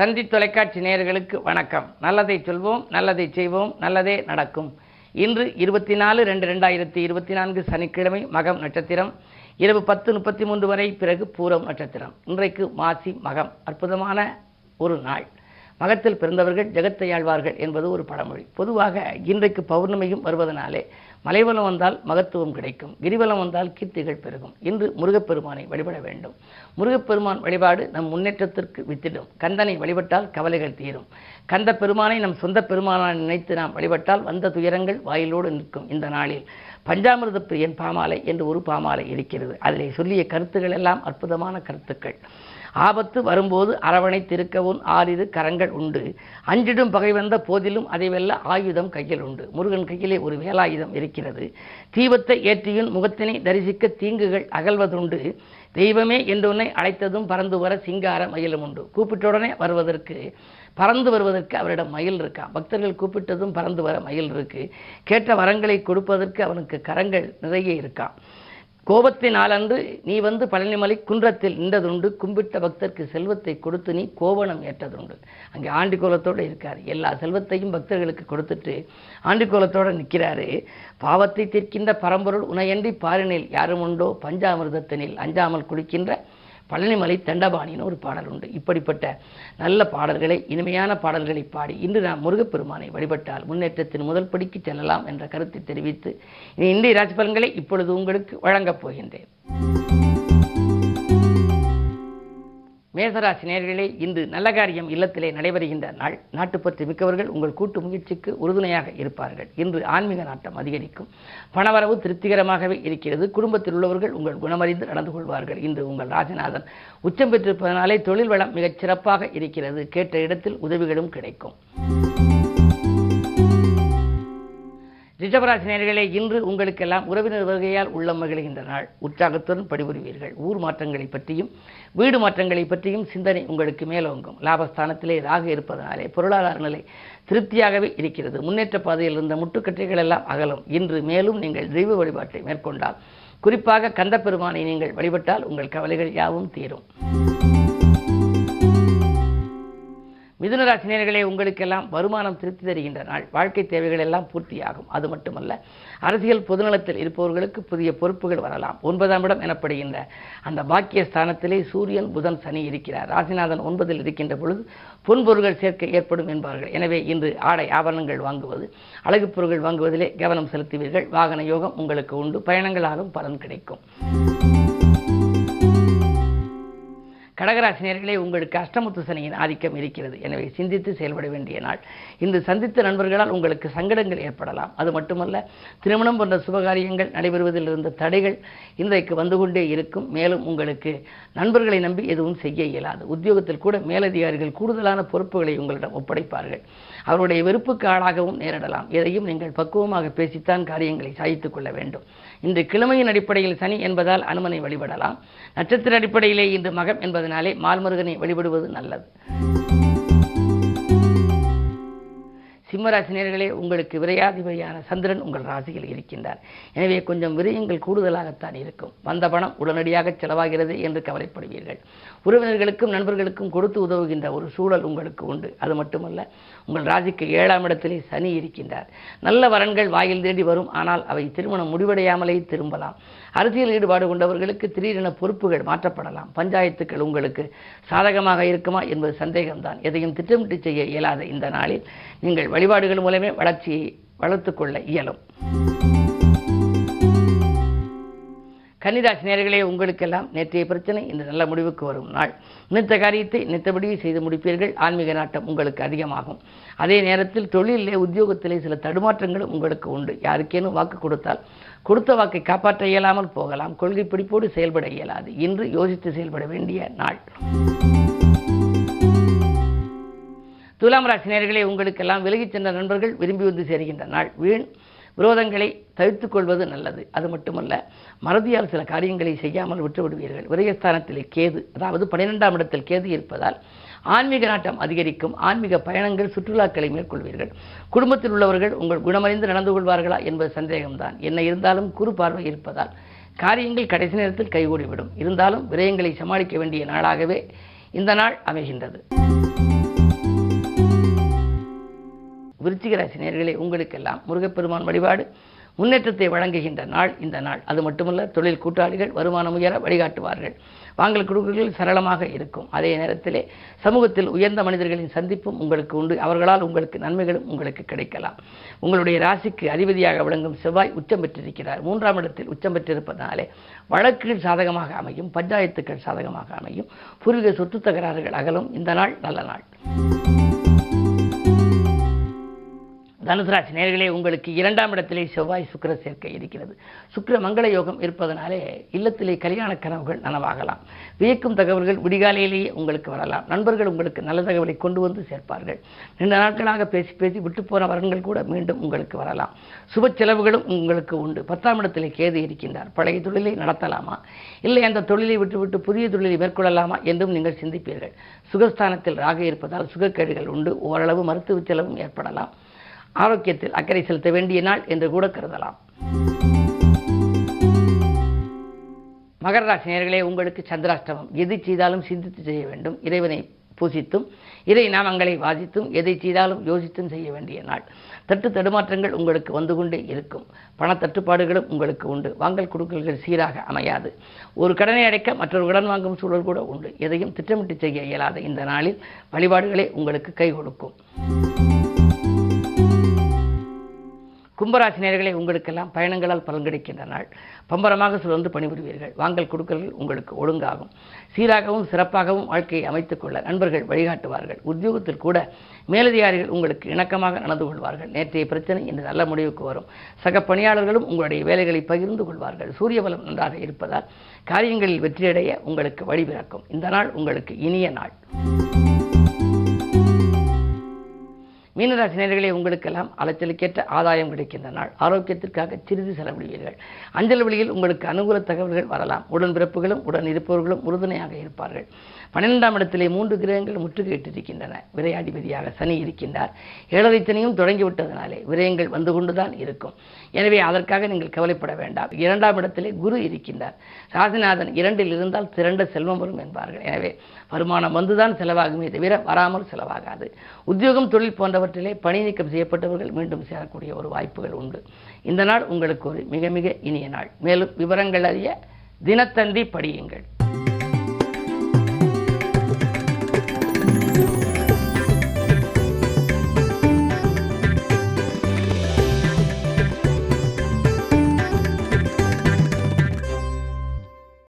தந்தி தொலைக்காட்சி நேயர்களுக்கு வணக்கம். நல்லதை சொல்வோம், நல்லதை செய்வோம், நல்லதே நடக்கும். இன்று 24/2/2024 சனிக்கிழமை, மகம் நட்சத்திரம், இரவு 10:33 வரை, பிறகு பூரம் நட்சத்திரம். இன்றைக்கு மாசி மகம். அற்புதமான ஒரு நாள். மகத்தில் பிறந்தவர்கள் ஜெகத்தை ஆழ்வார்கள் என்பது ஒரு பழமொழி. பொதுவாக இன்றைக்கு பௌர்ணமியும் வருவதனாலே மலைவலம் வந்தால் மகத்துவம் கிடைக்கும், கிரிவலம் வந்தால் கீர்த்திகள் பெருகும். இன்று முருகப்பெருமானை வழிபட வேண்டும். முருகப்பெருமான் வழிபாடு நம் முன்னேற்றத்திற்கு வித்திடும். கந்தனை வழிபட்டால் கவலைகள் தீரும். கந்த பெருமானை நம் சொந்த பெருமானை நினைத்து நாம் வழிபட்டால் வந்த துயரங்கள் வாயிலோடு நிற்கும். இந்த நாளில் பஞ்சாமிர்த பிரியன் பாமாலை என்று ஒரு பாமாலை இருக்கிறது. அதிலே சொல்லிய கருத்துக்கள் எல்லாம் அற்புதமான கருத்துக்கள். ஆபத்து வரும்போது அரவணைத்திருக்கவும் 6 கரங்கள் உண்டு. அஞ்சிடும் பகை வந்த போதிலும் அதை வெல்ல ஆயுதம் கையில் உண்டு. முருகன் கையிலே ஒரு வேலாயுதம் இருக்கிறது. தீபத்தை ஏற்றியும் முகத்தினை தரிசிக்க தீங்குகள் அகல்வதுண்டு. தெய்வமே என்று உன்னை அழைத்ததும் பறந்து வர சிங்கார மயிலும் உண்டு. கூப்பிட்டுடனே பறந்து வருவதற்கு அவரிடம் மயில் இருக்கா. பக்தர்கள் கூப்பிட்டதும் பறந்து வர மயில் இருக்கு. கேட்ட வரங்களை கொடுப்பதற்கு அவனுக்கு கரங்கள் நிறைய இருக்கா. கோபத்தின் நாளன்று நீ வந்து பழனிமலை குன்றத்தில் நின்றதுண்டு. கும்பிட்ட பக்தருக்கு செல்வத்தை கொடுத்து நீ கோவணம் ஏற்றதுண்டு. அங்கே ஆண்டி கோலத்தோடு இருக்கார். எல்லா செல்வத்தையும் பக்தர்களுக்கு கொடுத்துட்டு ஆண்டி கோலத்தோடு நிற்கிறாரு. பாவத்தை தீர்க்கின்ற பரம்பொருள் உனையன்றி பாரினில் யாரும் உண்டோ, பஞ்சாமிர்தத்தினில் அஞ்சாமல் குளிக்கின்ற பழனிமலை தண்டபாணின்னு ஒரு பாடல் உண்டு. இப்படிப்பட்ட நல்ல பாடல்களை, இனிமையான பாடல்களை பாடி இன்று நாம் முருகப்பெருமானை வழிபட்டால் முன்னேற்றத்தின் முதல் படிக்கு செல்லலாம் என்ற கருத்தை தெரிவித்து இன்றைய ராசி பலன்களை இப்பொழுது உங்களுக்கு வழங்கப் போகின்றேன். மேசராசி நேயர்களே, இன்று நல்ல காரியம் இல்லத்திலே நடைபெறுகின்ற நாள். நாட்டுப்பற்று மிக்கவர்கள் உங்கள் கூட்டு முயற்சிக்கு உறுதுணையாக இருப்பார்கள். இன்று ஆன்மீக நாட்டம் அதிகரிக்கும். பணவரவு திருப்திகரமாகவே இருக்கிறது. குடும்பத்தில் உள்ளவர்கள் உங்கள் குணமறிந்து நடந்து கொள்வார்கள். இன்று உங்கள் ராஜநாதன் உச்சம் பெற்றிருப்பதனாலே தொழில் வளம் மிகச் சிறப்பாக இருக்கிறது. கேட்ட இடத்தில் உதவிகளும் கிடைக்கும். ரிஷபராசி நேயர்களே, இன்று உங்களுக்கெல்லாம் உறவினர் வருகையால் உள்ளம் மகிழ்கின்ற நாள். உற்சாகத்துடன் பணிபுரிவீர்கள். ஊர் மாற்றங்களை பற்றியும் வீடு மாற்றங்களை பற்றியும் சிந்தனை உங்களுக்கு மேலோங்கும். லாபஸ்தானத்திலே ராகு இருப்பதனாலே பொருளாதார நிலை திருப்தியாகவே இருக்கிறது. முன்னேற்ற பாதையில் இருந்த முட்டுக்கட்டைகள் எல்லாம் அகலும். இன்று மேலும் நீங்கள் தெய்வ வழிபாட்டை மேற்கொண்டால், குறிப்பாக கந்த பெருமானை நீங்கள் வழிபட்டால் உங்கள் கவலைகள் யாவும் தீரும். மிதுனராசி நேயர்களே, உங்களுக்கெல்லாம் வருமானம் திருப்தி தருகின்ற நாள். வாழ்க்கை தேவைகள் எல்லாம் பூர்த்தியாகும். அது மட்டுமல்ல, அரசியல் பொதுநலத்தில் இருப்பவர்களுக்கு புதிய பொறுப்புகள் வரலாம். 9ஆம் இடம் எனப்படுகின்ற அந்த பாக்கிய ஸ்தானத்திலே சூரியன், புதன், சனி இருக்கிறார். ராசிநாதன் 9இல் இருக்கின்ற பொழுது பொன்பொருள்கள் சேர்க்கை ஏற்படும் என்பார்கள். எனவே இன்று ஆடை ஆபரணங்கள் வாங்குவது, அழகு பொருட்கள் வாங்குவதிலே கவனம் செலுத்துவீர்கள். வாகன யோகம் உங்களுக்கு உண்டு. பயணங்களாலும் பலன் கிடைக்கும். கடகராசி நேயர்களே, உங்களுக்கு அஷ்டமத்து சனியின் ஆதிக்கம் இருக்கிறது. எனவே சிந்தித்து செயல்பட வேண்டிய நாள். இன்று சந்தித்த நண்பர்களால் உங்களுக்கு சங்கடங்கள் ஏற்படலாம். அது மட்டுமல்ல, திருமணம் போன்ற சுபகாரியங்கள் நடைபெறுவதில் இருந்த தடைகள் இன்றைக்கு வந்து கொண்டே இருக்கும். மேலும் உங்களுக்கு நண்பர்களை நம்பி எதுவும் செய்ய இயலாது. உத்தியோகத்தில் கூட மேலதிகாரிகள் கூடுதலான பொறுப்புகளை உங்களிடம் ஒப்படைப்பார்கள். அவருடைய வெறுப்புக்கு ஆளாகவும் நேரிடலாம். எதையும் நீங்கள் பக்குவமாக பேசித்தான் காரியங்களை சாதித்துக் கொள்ள வேண்டும். இன்று கிழமையின் அடிப்படையில் சனி என்பதால் அனுமனை வழிபடலாம். நட்சத்திர அடிப்படையிலே இன்று மகம் என்பதனாலே மால்முருகனை வழிபடுவது நல்லது. சிம்மராசி நேயர்களே, உங்களுக்கு விரையாதிபதியான சந்திரன் உங்கள் ராசியில் இருக்கின்றார். எனவே கொஞ்சம் விரயங்கள் கூடுதலாகத்தான் இருக்கும். வந்த பணம் உடனடியாக செலவாகிறது என்று கவலைப்படுவீர்கள். உறவினர்களுக்கும் நண்பர்களுக்கும் கொடுத்து உதவுகின்ற ஒரு சூழல் உங்களுக்கு உண்டு. அது மட்டுமல்ல, உங்கள் ராசிக்கு 7ஆம் இடத்திலே சனி இருக்கின்றார். நல்ல வரன்கள் வாயில் தேடி வரும். ஆனால் அவை திருமணம் முடிவடையாமலே திரும்பலாம். அரசியல் ஈடுபாடு கொண்டவர்களுக்கு திடீரென பொறுப்புகள் மாற்றப்படலாம். பஞ்சாயத்துக்கள் உங்களுக்கு சாதகமாக இருக்குமா என்பது சந்தேகம்தான். எதையும் திட்டமிட்டு செய்ய இயலாத இந்த நாளில் நீங்கள் வழிபாடுகள் மூலமே வளர்ச்சியை வளர்த்துக்கொள்ள இயலும். கன்னிராசி நேயர்களே, உங்களுக்கெல்லாம் நேற்றைய பிரச்சனை இன்று நல்ல முடிவுக்கு வரும் நாள். நினைத்த காரியத்தை நினைத்தபடியே செய்து முடிப்பீர்கள். ஆன்மீக நாட்டம் உங்களுக்கு அதிகமாகும். அதே நேரத்தில் தொழிலே, உத்தியோகத்திலே சில தடுமாற்றங்களும் உங்களுக்கு உண்டு. யாருக்கேனும் வாக்கு கொடுத்தால் கொடுத்த வாக்கை காப்பாற்ற இயலாமல் போகலாம். கொள்கை பிடிப்போடு செயல்பட இயலாது. இன்று யோசித்து செயல்பட வேண்டிய நாள். துலாம் ராசி நேயர்களே, உங்களுக்கெல்லாம் விலகிச் சென்ற நண்பர்கள் விரும்பி வந்து சேர்கின்ற நாள். வீண் விரோதங்களை தவிர்த்துக் கொள்வது நல்லது. அது மட்டுமல்ல, மறதியால் சில காரியங்களை செய்யாமல் விட்டுவிடுவீர்கள். விரயஸ்தானத்திலே கேது, அதாவது 12ஆம் இடத்தில் கேது இருப்பதால் ஆன்மீக நாட்டம் அதிகரிக்கும். ஆன்மீக பயணங்கள், சுற்றுலாக்களை மேற்கொள்வீர்கள். குடும்பத்தில் உள்ளவர்கள் உங்கள் குணமறிந்து நடந்து கொள்வார்களா என்பது சந்தேகம்தான். என்ன இருந்தாலும் குறு பார்வை இருப்பதால் காரியங்கள் கடைசி நேரத்தில் கைகூடிவிடும். இருந்தாலும் விரயங்களை சமாளிக்க வேண்டிய நாளாகவே இந்த நாள் அமைகின்றது. விருச்சிக ராசி நேயர்களே, உங்களுக்கெல்லாம் முருகப்பெருமான் வழிபாடு முன்னேற்றத்தை வழங்குகின்ற நாள் இந்த நாள். அது மட்டுமல்ல, தொழில் கூட்டாளிகள் வருமானம் உயர வழிகாட்டுவார்கள். வாங்கல் கொடுக்கல்கள் சரளமாக இருக்கும். அதே நேரத்திலே சமூகத்தில் உயர்ந்த மனிதர்களின் சந்திப்பும் உங்களுக்கு உண்டு. அவர்களால் உங்களுக்கு நன்மைகளும் உங்களுக்கு கிடைக்கலாம். உங்களுடைய ராசிக்கு அதிபதியாக விளங்கும் செவ்வாய் உச்சம் பெற்றிருக்கிறார். 3ஆம் இடத்தில் உச்சம் பெற்றிருப்பதனாலே வழக்குகள் சாதகமாக அமையும், பஞ்சாயத்துக்கள் சாதகமாக அமையும், பூர்வீக சொத்து தகராறுகள் அகலும். இந்த நாள் நல்ல நாள். தனுசு ராசி நேயர்களே, உங்களுக்கு 2ஆம் இடத்திலே செவ்வாய் சுக்கிர சேர்க்கை இருக்கிறது. சுக்கிர மங்கள யோகம் இருப்பதனாலே இல்லத்திலே கல்யாண கனவுகள் நனவாகலாம். வியக்கும் தகவல்கள் விடிகாலையிலேயே உங்களுக்கு வரலாம். நண்பர்கள் உங்களுக்கு நல்ல தகவலை கொண்டு வந்து சேர்ப்பார்கள். நீண்ட நாட்களாக பேசி பேசி விட்டு போன வரன்கள் கூட மீண்டும் உங்களுக்கு வரலாம். சுப செலவுகளும் உங்களுக்கு உண்டு. 10ஆம் இடத்திலே கேது இருக்கின்றார். பழைய தொழிலை நடத்தலாமா, இல்லை அந்த தொழிலை விட்டுவிட்டு புதிய தொழிலை மேற்கொள்ளலாமா என்றும் நீங்கள் சிந்திப்பீர்கள். சுகஸ்தானத்தில் ராகு இருப்பதால் சுகக்கேடுகள் உண்டு. ஓரளவு மருத்துவ செலவும் ஏற்படலாம். ஆரோக்கியத்தில் அக்கறை செலுத்த வேண்டிய நாள் என்று கூட கருதலாம். மகர ராசி நேயர்களே, உங்களுக்கு சந்திராஷ்டமம். எதை செய்தாலும் சிந்தித்து செய்ய வேண்டும். இறைவனை பூசித்தும் இறை நாமங்களை வாசித்தும் எதை செய்தாலும் யோசித்தும் செய்ய வேண்டிய நாள். தட்டு தடுமாற்றங்கள் உங்களுக்கு வந்து கொண்டே இருக்கும். பண தட்டுப்பாடுகளும் உங்களுக்கு உண்டு. வாங்கல் கொடுக்கல்கள் சீராக அமையாது. ஒரு கடனை அடைக்க மற்றொரு கடன் வாங்கும் சூழல் கூட உண்டு. எதையும் திட்டமிட்டு செய்ய இயலாத இந்த நாளில் வழிபாடுகளே உங்களுக்கு கை கொடுக்கும். கும்பராசி நேயர்களே, உங்களுக்கெல்லாம் பயணங்களால் பலன் கிடைக்கின்ற நாள். பம்பரமாக சுழன்று பணிபுரிவீர்கள். வாங்கல் கொடுக்கல்கள் உங்களுக்கு ஒழுங்காகும். சீராகவும் சிறப்பாகவும் வாழ்க்கையை அமைத்துக் கொள்ள நண்பர்கள் வழிகாட்டுவார்கள். உத்தியோகத்தில் கூட மேலதிகாரிகள் உங்களுக்கு இணக்கமாக நடந்து கொள்வார்கள். நேற்றைய பிரச்சனை இன்று நல்ல முடிவுக்கு வரும். சக பணியாளர்களும் உங்களுடைய வேலைகளை பகிர்ந்து கொள்வார்கள். சூரிய பலம் நன்றாக இருப்பதால் காரியங்களில் வெற்றியடைய உங்களுக்கு வழிபிறக்கும். இந்த நாள் உங்களுக்கு இனிய நாள். மீனராசி நேயர்களே, உங்களுக்கெல்லாம் அலைச்சலுக்கேற்ற ஆதாயம் கிடைக்கின்ற நாள். ஆரோக்கியத்திற்காக சிறிது செலவிடுவீர்கள். அஞ்சல் வழியில் உங்களுக்கு அனுகூல தகவல்கள் வரலாம். உடன்பிறப்புகளும் உடன் இருப்பவர்களும் உறுதுணையாக இருப்பார்கள். 12ஆம் இடத்திலே 3 கிரகங்கள் முற்றுகையிட்டிருக்கின்றன. விரையாதிபதியாக சனி இருக்கின்றார். 7ரை சனியும் தொடங்கிவிட்டதனாலே விரயங்கள் வந்து கொண்டுதான் இருக்கும். எனவே அதற்காக நீங்கள் கவலைப்பட வேண்டாம். 2ஆம் இடத்திலே குரு இருக்கின்றார். ராசிநாதன் 2இல் இருந்தால் திரண்ட செல்வம் வரும் என்பார்கள். எனவே வருமானம் வந்துதான் செலவாகுமே தவிர வராமல் செலவாகாது. உத்தியோகம் தொழில் போன்றவற்றிலே பணி நீக்கம் செய்யப்பட்டவர்கள் மீண்டும் சேரக்கூடிய ஒரு வாய்ப்புகள் உண்டு. இந்த நாள் உங்களுக்கு ஒரு மிக மிக இனிய நாள். மேலும் விவரங்கள் அறிய தினத்தந்தி படியுங்கள்.